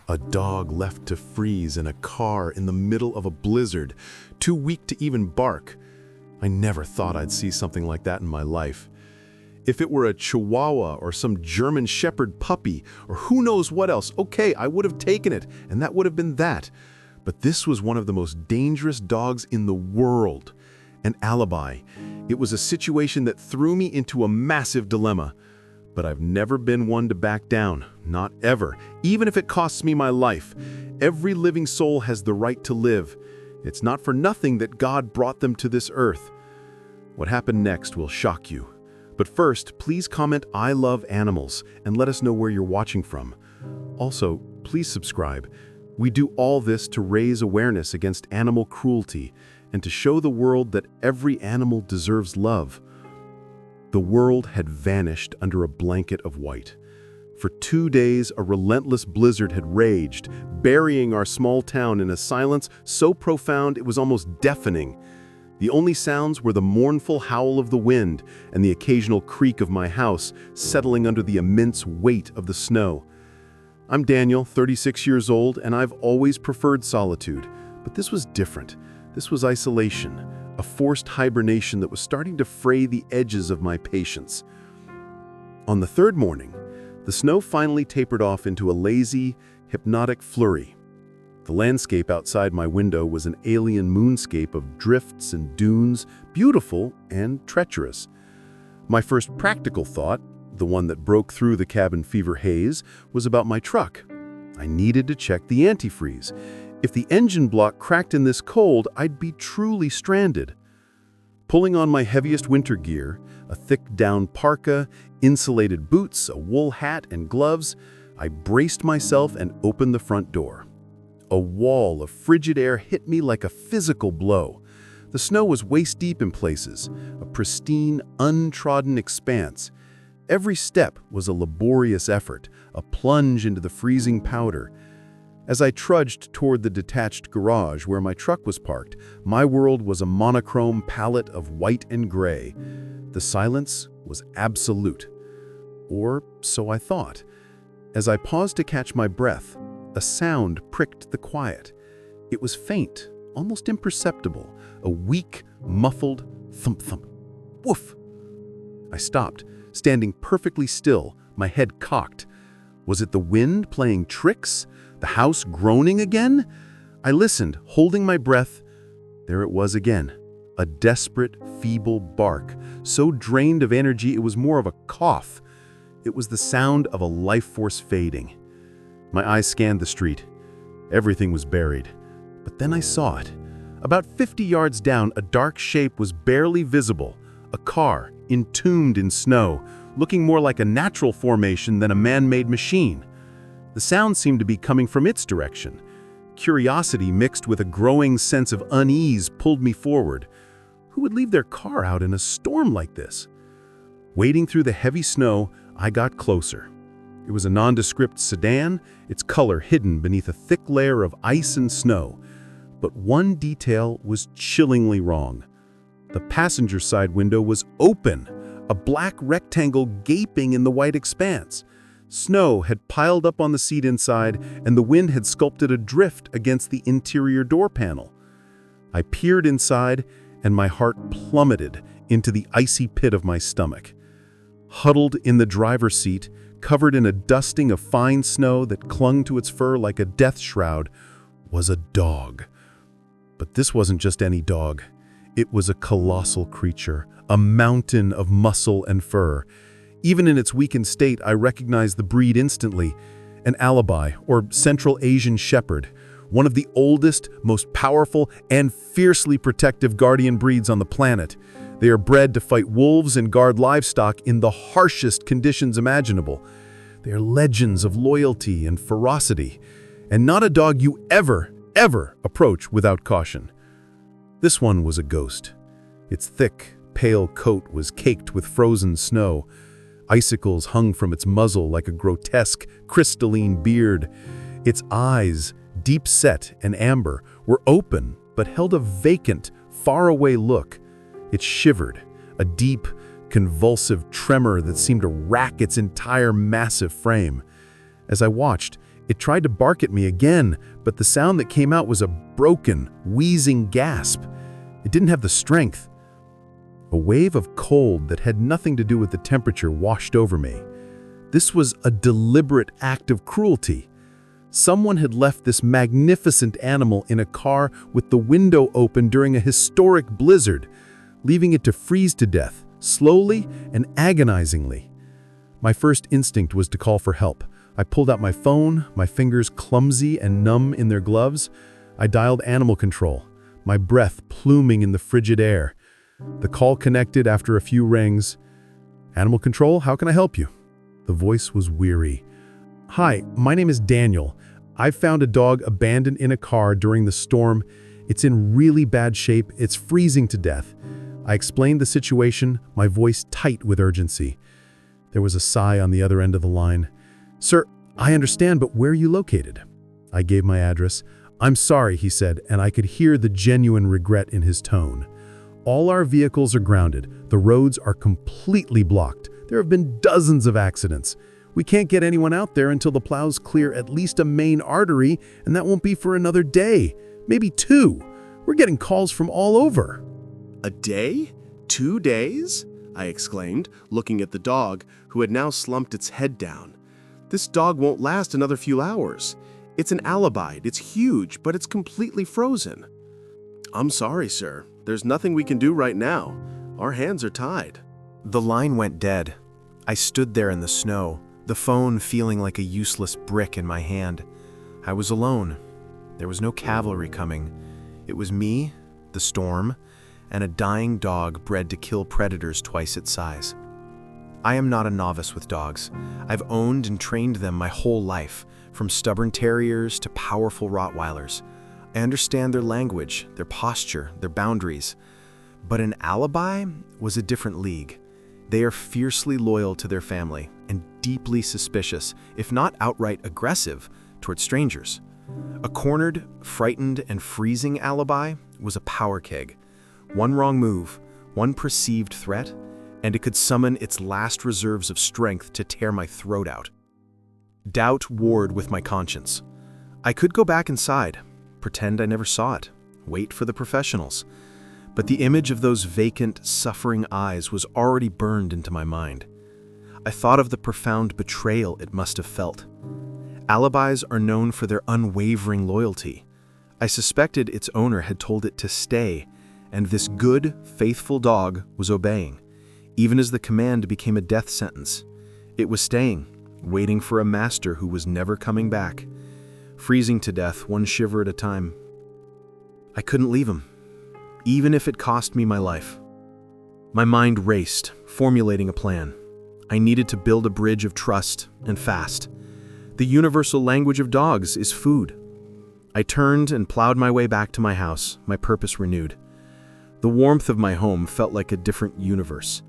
A dog left to freeze in a car in the middle of a blizzard, too weak to even bark. I never thought I'd see something like that in my life. If it were a Chihuahua or some German Shepherd puppy or who knows what else, okay, I would have taken it, and that would have been that. But this was one of the most dangerous dogs in the world. An Alabai. It was a situation that threw me into a massive dilemma. But I've never been one to back down, not ever, even if it costs me my life. Every living soul has the right to live. It's not for nothing that God brought them to this earth. What happened next will shock you. But first, please comment "I love animals" and let us know where you're watching from. Also, please subscribe. We do all this to raise awareness against animal cruelty and to show the world that every animal deserves love. The world had vanished under a blanket of white. For 2 days, a relentless blizzard had raged, burying our small town in a silence so profound it was almost deafening. The only sounds were the mournful howl of the wind and the occasional creak of my house settling under the immense weight of the snow. I'm Daniel, 36 years old, and I've always preferred solitude. But this was different. This was isolation, a forced hibernation that was starting to fray the edges of my patience. On the third morning, the snow finally tapered off into a lazy, hypnotic flurry. The landscape outside my window was an alien moonscape of drifts and dunes, beautiful and treacherous. My first practical thought, the one that broke through the cabin fever haze, was about my truck. I needed to check the antifreeze. If the engine block cracked in this cold, I'd be truly stranded. Pulling on my heaviest winter gear, a thick down parka, insulated boots, a wool hat, and gloves, I braced myself and opened the front door. A wall of frigid air hit me like a physical blow. The snow was waist-deep in places, a pristine, untrodden expanse. Every step was a laborious effort, a plunge into the freezing powder. As I trudged toward the detached garage where my truck was parked, my world was a monochrome palette of white and gray. The silence was absolute. Or so I thought. As I paused to catch my breath, a sound pricked the quiet. It was faint, almost imperceptible, a weak, muffled thump-thump. Woof! I stopped, standing perfectly still, my head cocked. Was it the wind playing tricks? The house groaning again? I listened, holding my breath. There it was again, a desperate, feeble bark, so drained of energy it was more of a cough. It was the sound of a life force fading. My eyes scanned the street. Everything was buried. But then I saw it. About 50 yards down, a dark shape was barely visible, a car, entombed in snow, looking more like a natural formation than a man-made machine. The sound seemed to be coming from its direction. Curiosity mixed with a growing sense of unease pulled me forward. Who would leave their car out in a storm like this? Wading through the heavy snow, I got closer. It was a nondescript sedan, its color hidden beneath a thick layer of ice and snow. But one detail was chillingly wrong. The passenger side window was open, a black rectangle gaping in the white expanse. Snow had piled up on the seat inside, and the wind had sculpted a drift against the interior door panel. I peered inside, and my heart plummeted into the icy pit of my stomach. Huddled in the driver's seat, covered in a dusting of fine snow that clung to its fur like a death shroud, was a dog. But this wasn't just any dog. It was a colossal creature, a mountain of muscle and fur. Even in its weakened state, I recognized the breed instantly. An Alabai, or Central Asian Shepherd, one of the oldest, most powerful, and fiercely protective guardian breeds on the planet. They are bred to fight wolves and guard livestock in the harshest conditions imaginable. They are legends of loyalty and ferocity, and not a dog you ever approach without caution. This one was a ghost. Its thick, pale coat was caked with frozen snow. Icicles hung from its muzzle like a grotesque, crystalline beard. Its eyes, deep set and amber, were open but held a vacant, faraway look. It shivered, a deep, convulsive tremor that seemed to rack its entire massive frame. As I watched, It tried to bark at me again, but the sound that came out was a broken, wheezing gasp. It didn't have the strength. A wave of cold that had nothing to do with the temperature washed over me. This was a deliberate act of cruelty. Someone had left this magnificent animal in a car with the window open during a historic blizzard, leaving it to freeze to death, slowly and agonizingly. My first instinct was to call for help. I pulled out my phone, my fingers clumsy and numb in their gloves. I dialed animal control, my breath pluming in the frigid air. The call connected after a few rings. "Animal control, how can I help you?" The voice was weary. "Hi, my name is Daniel. I found a dog abandoned in a car during the storm. It's in really bad shape. It's freezing to death." I explained the situation, my voice tight with urgency. There was a sigh on the other end of the line. "Sir, I understand, but where are you located?" I gave my address. "I'm sorry," he said, and I could hear the genuine regret in his tone. "All our vehicles are grounded. The roads are completely blocked. There have been dozens of accidents. We can't get anyone out there until the plows clear at least a main artery, and that won't be for another day, maybe 2. We're getting calls from all over." "A day? 2 days?" I exclaimed, looking at the dog, who had now slumped its head down. "This dog won't last another few hours. It's an Alabai. It's huge, but it's completely frozen." "I'm sorry, sir. There's nothing we can do right now. Our hands are tied." The line went dead. I stood there in the snow, the phone feeling like a useless brick in my hand. I was alone. There was no cavalry coming. It was me, the storm, and a dying dog bred to kill predators twice its size. I am not a novice with dogs. I've owned and trained them my whole life, from stubborn terriers to powerful Rottweilers. I understand their language, their posture, their boundaries. But an Alabai was a different league. They are fiercely loyal to their family and deeply suspicious, if not outright aggressive, toward strangers. A cornered, frightened, and freezing Alabai was a power keg. One wrong move, one perceived threat, and it could summon its last reserves of strength to tear my throat out. Doubt warred with my conscience. I could go back inside, pretend I never saw it, wait for the professionals. But the image of those vacant, suffering eyes was already burned into my mind. I thought of the profound betrayal it must have felt. Alabais are known for their unwavering loyalty. I suspected its owner had told it to stay, and this good, faithful dog was obeying, even as the command became a death sentence. It was staying, waiting for a master who was never coming back, freezing to death one shiver at a time. I couldn't leave him, even if it cost me my life. My mind raced, formulating a plan. I needed to build a bridge of trust, and fast. The universal language of dogs is food. I turned and plowed my way back to my house, my purpose renewed. The warmth of my home felt like a different universe.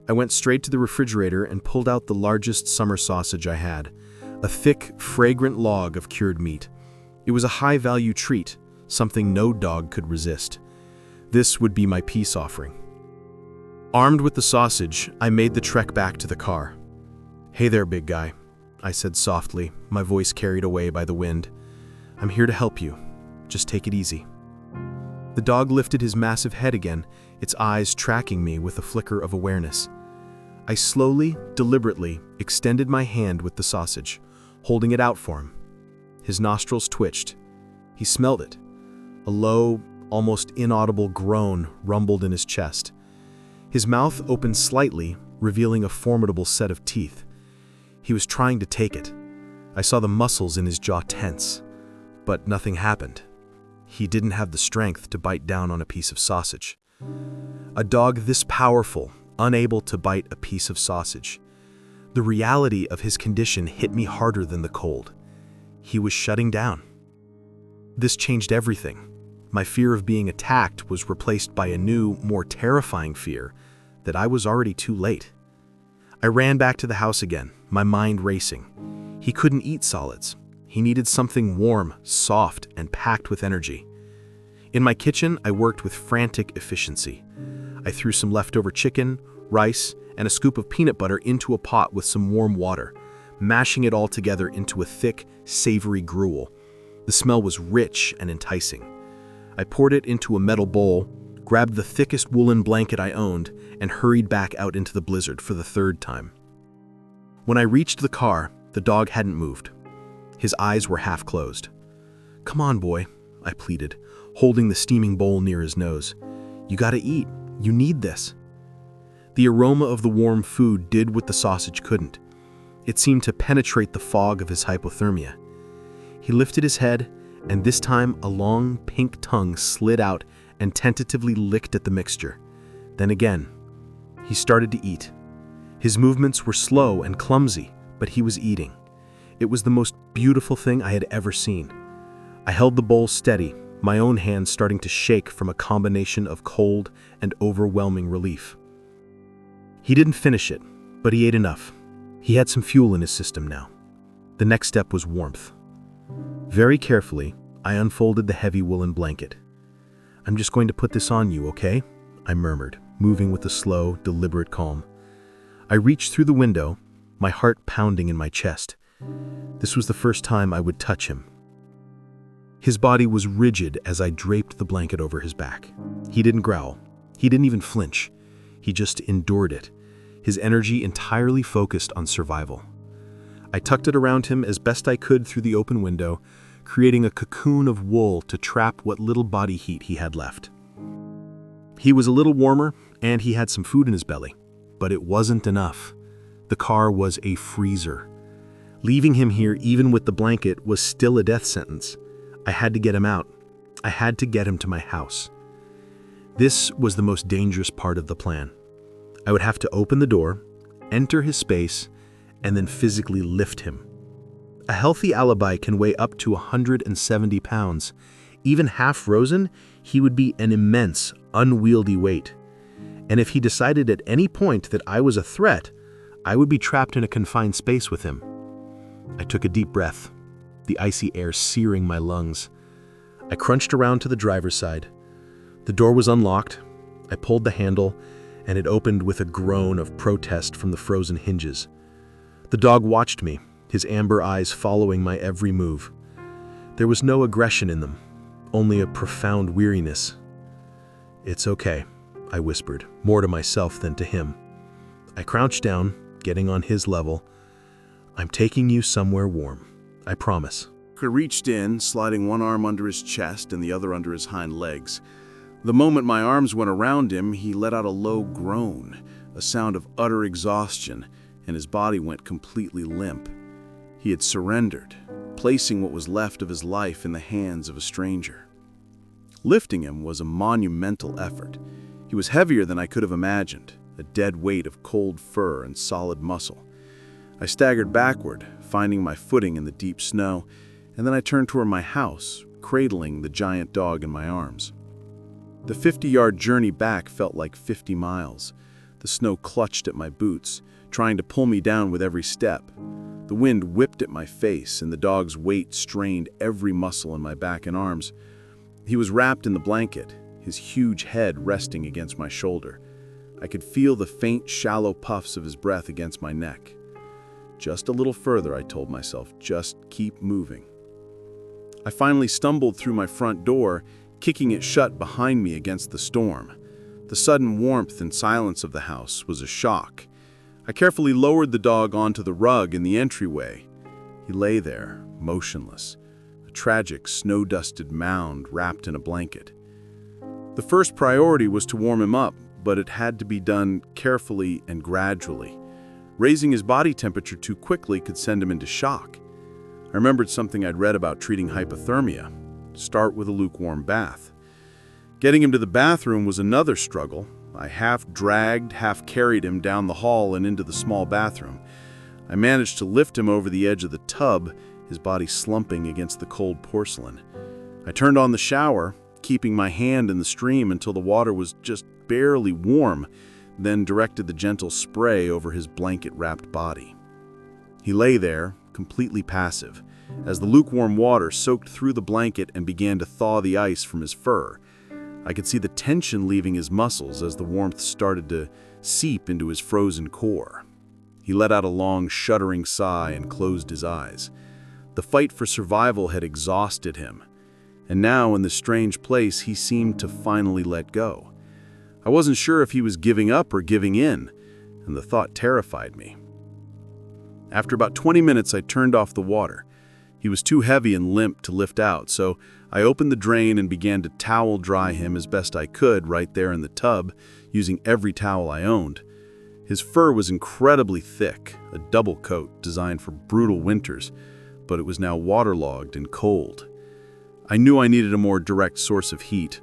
I went straight to the refrigerator and pulled out the largest summer sausage I had, a thick, fragrant log of cured meat. It was a high-value treat, something no dog could resist. This would be my peace offering. Armed with the sausage, I made the trek back to the car. "Hey there, big guy," I said softly, my voice carried away by the wind. "I'm here to help you. Just take it easy." The dog lifted his massive head again, its eyes tracking me with a flicker of awareness. I slowly, deliberately extended my hand with the sausage, holding it out for him. His nostrils twitched. He smelled it. A low, almost inaudible groan rumbled in his chest. His mouth opened slightly, revealing a formidable set of teeth. He was trying to take it. I saw the muscles in his jaw tense, but nothing happened. He didn't have the strength to bite down on a piece of sausage. A dog this powerful, unable to bite a piece of sausage. The reality of his condition hit me harder than the cold. He was shutting down. This changed everything. My fear of being attacked was replaced by a new, more terrifying fear that I was already too late. I ran back to the house again, my mind racing. He couldn't eat solids. He needed something warm, soft, and packed with energy. In my kitchen, I worked with frantic efficiency. I threw some leftover chicken, rice, and a scoop of peanut butter into a pot with some warm water, mashing it all together into a thick, savory gruel. The smell was rich and enticing. I poured it into a metal bowl, grabbed the thickest woolen blanket I owned, and hurried back out into the blizzard for the third time. When I reached the car, the dog hadn't moved. His eyes were half closed. "Come on, boy," I pleaded, holding the steaming bowl near his nose. "You gotta eat. You need this." The aroma of the warm food did what the sausage couldn't. It seemed to penetrate the fog of his hypothermia. He lifted his head, and this time a long pink tongue slid out and tentatively licked at the mixture. Then again, he started to eat. His movements were slow and clumsy, but he was eating. It was the most beautiful thing I had ever seen. I held the bowl steady, my own hands starting to shake from a combination of cold and overwhelming relief. He didn't finish it, but he ate enough. He had some fuel in his system now. The next step was warmth. Very carefully, I unfolded the heavy woolen blanket. "I'm just going to put this on you, okay?" I murmured, moving with a slow, deliberate calm. I reached through the window, my heart pounding in my chest. This was the first time I would touch him. His body was rigid as I draped the blanket over his back. He didn't growl. He didn't even flinch. He just endured it, his energy entirely focused on survival. I tucked it around him as best I could through the open window, creating a cocoon of wool to trap what little body heat he had left. He was a little warmer, and he had some food in his belly, but it wasn't enough. The car was a freezer. Leaving him here even with the blanket was still a death sentence. I had to get him out. I had to get him to my house. This was the most dangerous part of the plan. I would have to open the door, enter his space, and then physically lift him. A healthy Alabai can weigh up to 170 pounds. Even half frozen, he would be an immense, unwieldy weight. And if he decided at any point that I was a threat, I would be trapped in a confined space with him. I took a deep breath, the icy air searing my lungs. I crunched around to the driver's side. The door was unlocked. I pulled the handle, and it opened with a groan of protest from the frozen hinges. The dog watched me, his amber eyes following my every move. There was no aggression in them, only a profound weariness. "It's okay," I whispered, more to myself than to him. I crouched down, getting on his level. "I'm taking you somewhere warm, I promise." I reached in, sliding one arm under his chest and the other under his hind legs. The moment my arms went around him, he let out a low groan, a sound of utter exhaustion, and his body went completely limp. He had surrendered, placing what was left of his life in the hands of a stranger. Lifting him was a monumental effort. He was heavier than I could have imagined, a dead weight of cold fur and solid muscle. I staggered backward, finding my footing in the deep snow, and then I turned toward my house, cradling the giant dog in my arms. The 50-yard journey back felt like 50 miles. The snow clutched at my boots, trying to pull me down with every step. The wind whipped at my face, and the dog's weight strained every muscle in my back and arms. He was wrapped in the blanket, his huge head resting against my shoulder. I could feel the faint, shallow puffs of his breath against my neck. Just a little further, I told myself, just keep moving. I finally stumbled through my front door, kicking it shut behind me against the storm. The sudden warmth and silence of the house was a shock. I carefully lowered the dog onto the rug in the entryway. He lay there, motionless, a tragic, snow-dusted mound wrapped in a blanket. The first priority was to warm him up, but it had to be done carefully and gradually. Raising his body temperature too quickly could send him into shock. I remembered something I'd read about treating hypothermia. Start with a lukewarm bath. Getting him to the bathroom was another struggle. I half dragged, half carried him down the hall and into the small bathroom. I managed to lift him over the edge of the tub, his body slumping against the cold porcelain. I turned on the shower, keeping my hand in the stream until the water was just barely warm, then directed the gentle spray over his blanket-wrapped body. He lay there, completely passive, as the lukewarm water soaked through the blanket and began to thaw the ice from his fur. I could see the tension leaving his muscles as the warmth started to seep into his frozen core. He let out a long, shuddering sigh and closed his eyes. The fight for survival had exhausted him, and now in this strange place he seemed to finally let go. I wasn't sure if he was giving up or giving in, and the thought terrified me. After about 20 minutes, I turned off the water. He was too heavy and limp to lift out, so I opened the drain and began to towel dry him as best I could right there in the tub, using every towel I owned. His fur was incredibly thick, a double coat designed for brutal winters, but it was now waterlogged and cold. I knew I needed a more direct source of heat.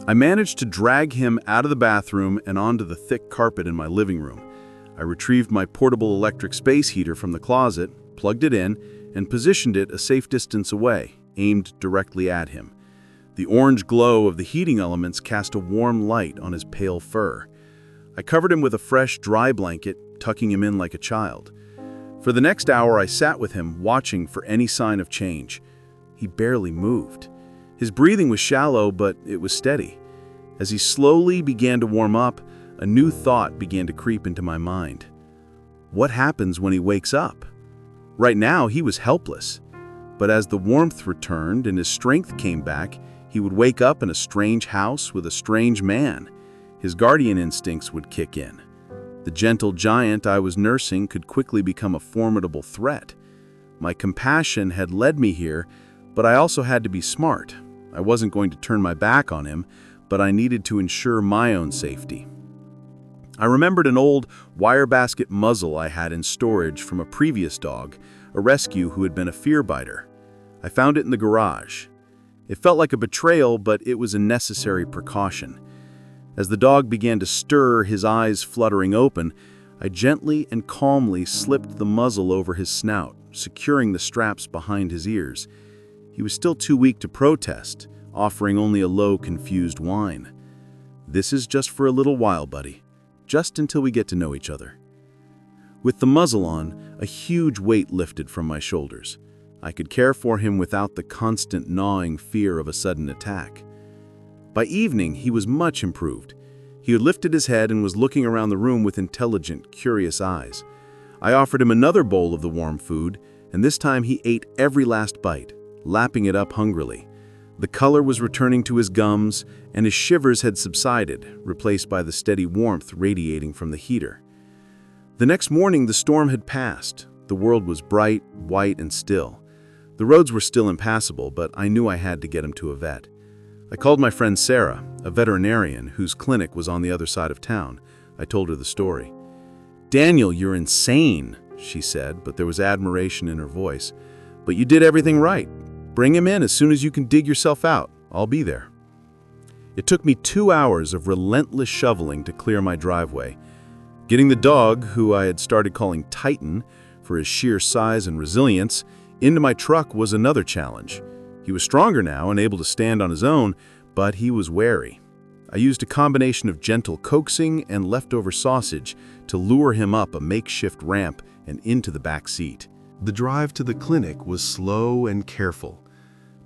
I managed to drag him out of the bathroom and onto the thick carpet in my living room. I retrieved my portable electric space heater from the closet, plugged it in, and positioned it a safe distance away, aimed directly at him. The orange glow of the heating elements cast a warm light on his pale fur. I covered him with a fresh, dry blanket, tucking him in like a child. For the next hour, I sat with him, watching for any sign of change. He barely moved. His breathing was shallow, but it was steady. As he slowly began to warm up, a new thought began to creep into my mind. What happens when he wakes up? Right now, he was helpless. But as the warmth returned and his strength came back, he would wake up in a strange house with a strange man. His guardian instincts would kick in. The gentle giant I was nursing could quickly become a formidable threat. My compassion had led me here, but I also had to be smart. I wasn't going to turn my back on him, but I needed to ensure my own safety. I remembered an old wire basket muzzle I had in storage from a previous dog, a rescue who had been a fear biter. I found it in the garage. It felt like a betrayal, but it was a necessary precaution. As the dog began to stir, his eyes fluttering open, I gently and calmly slipped the muzzle over his snout, securing the straps behind his ears. He was still too weak to protest, offering only a low, confused whine. "This is just for a little while, buddy. Just until we get to know each other." With the muzzle on, a huge weight lifted from my shoulders. I could care for him without the constant gnawing fear of a sudden attack. By evening, he was much improved. He had lifted his head and was looking around the room with intelligent, curious eyes. I offered him another bowl of the warm food, and this time he ate every last bite, lapping it up hungrily. The color was returning to his gums, and his shivers had subsided, replaced by the steady warmth radiating from the heater. The next morning, the storm had passed. The world was bright, white, and still. The roads were still impassable, but I knew I had to get him to a vet. I called my friend Sarah, a veterinarian whose clinic was on the other side of town. I told her the story. "Daniel, you're insane," she said, but there was admiration in her voice. "But you did everything right. Bring him in as soon as you can dig yourself out. I'll be there." It took me 2 hours of relentless shoveling to clear my driveway. Getting the dog, who I had started calling Titan for his sheer size and resilience, into my truck was another challenge. He was stronger now and able to stand on his own, but he was wary. I used a combination of gentle coaxing and leftover sausage to lure him up a makeshift ramp and into the back seat. The drive to the clinic was slow and careful.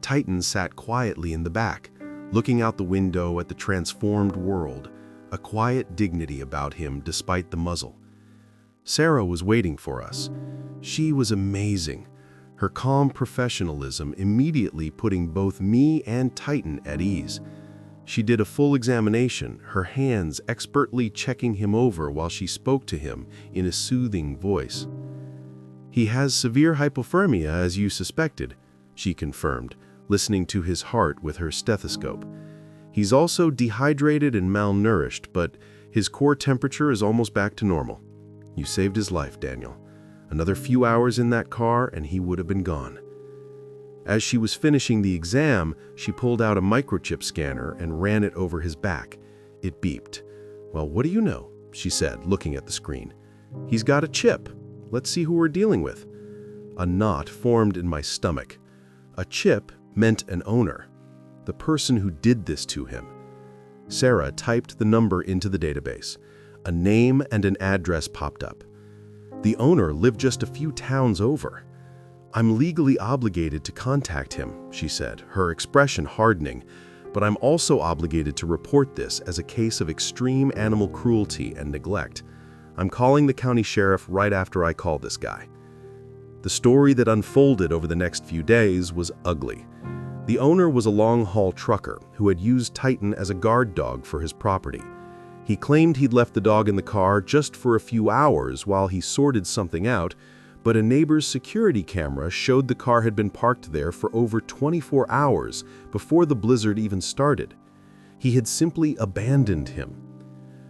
Titan sat quietly in the back, looking out the window at the transformed world, a quiet dignity about him despite the muzzle. Sarah was waiting for us. She was amazing, her calm professionalism immediately putting both me and Titan at ease. She did a full examination, her hands expertly checking him over while she spoke to him in a soothing voice. "He has severe hypothermia, as you suspected," she confirmed, listening to his heart with her stethoscope. "He's also dehydrated and malnourished, but his core temperature is almost back to normal. You saved his life, Daniel. Another few hours in that car and he would have been gone." As she was finishing the exam, she pulled out a microchip scanner and ran it over his back. It beeped. "Well, what do you know?" she said, looking at the screen. "He's got a chip. Let's see who we're dealing with." A knot formed in my stomach. A chip meant an owner, the person who did this to him. Sarah typed the number into the database. A name and an address popped up. The owner lived just a few towns over. "I'm legally obligated to contact him," she said, her expression hardening, "but I'm also obligated to report this as a case of extreme animal cruelty and neglect. I'm calling the county sheriff right after I call this guy." The story that unfolded over the next few days was ugly. The owner was a long-haul trucker who had used Titan as a guard dog for his property. He claimed he'd left the dog in the car just for a few hours while he sorted something out, but a neighbor's security camera showed the car had been parked there for over 24 hours before the blizzard even started. He had simply abandoned him.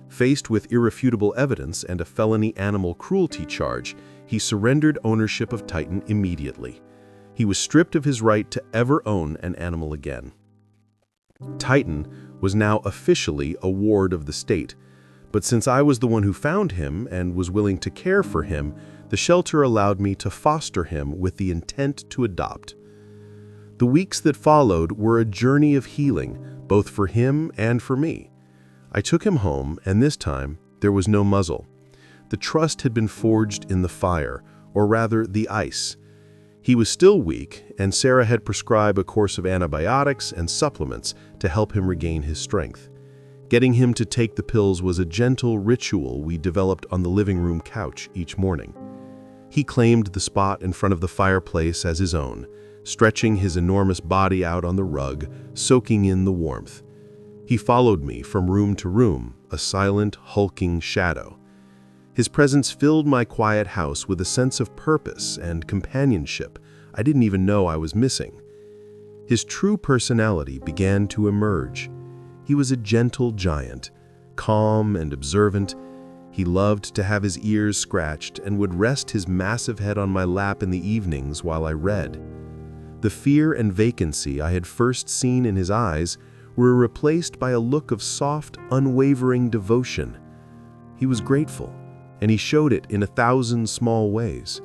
Faced with irrefutable evidence and a felony animal cruelty charge, he surrendered ownership of Titan immediately. He was stripped of his right to ever own an animal again. Titan was now officially a ward of the state, but since I was the one who found him and was willing to care for him, the shelter allowed me to foster him with the intent to adopt. The weeks that followed were a journey of healing, both for him and for me. I took him home, and this time there was no muzzle. The trust had been forged in the fire, or rather the ice. He was still weak, and Sarah had prescribed a course of antibiotics and supplements to help him regain his strength. Getting him to take the pills was a gentle ritual we developed on the living room couch each morning. He claimed the spot in front of the fireplace as his own, stretching his enormous body out on the rug, soaking in the warmth. He followed me from room to room, a silent, hulking shadow. His presence filled my quiet house with a sense of purpose and companionship I didn't even know I was missing. His true personality began to emerge. He was a gentle giant, calm and observant. He loved to have his ears scratched and would rest his massive head on my lap in the evenings while I read. The fear and vacancy I had first seen in his eyes were replaced by a look of soft, unwavering devotion. He was grateful, and he showed it in 1,000 small ways.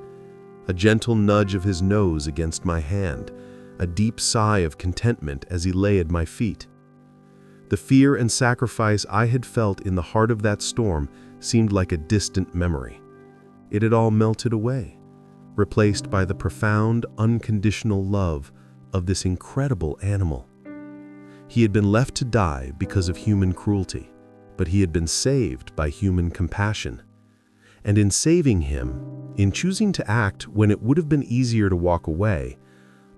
A gentle nudge of his nose against my hand, a deep sigh of contentment as he lay at my feet. The fear and sacrifice I had felt in the heart of that storm seemed like a distant memory. It had all melted away, replaced by the profound, unconditional love of this incredible animal. He had been left to die because of human cruelty, but he had been saved by human compassion. And in saving him, in choosing to act when it would have been easier to walk away,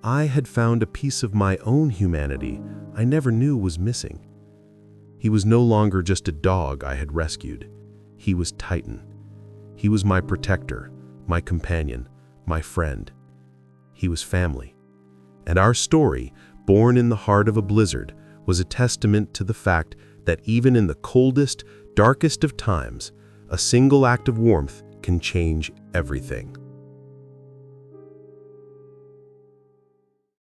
I had found a piece of my own humanity I never knew was missing. He was no longer just a dog I had rescued. He was Titan. He was my protector, my companion, my friend. He was family. And our story, born in the heart of a blizzard, was a testament to the fact that even in the coldest, darkest of times, a single act of warmth can change everything.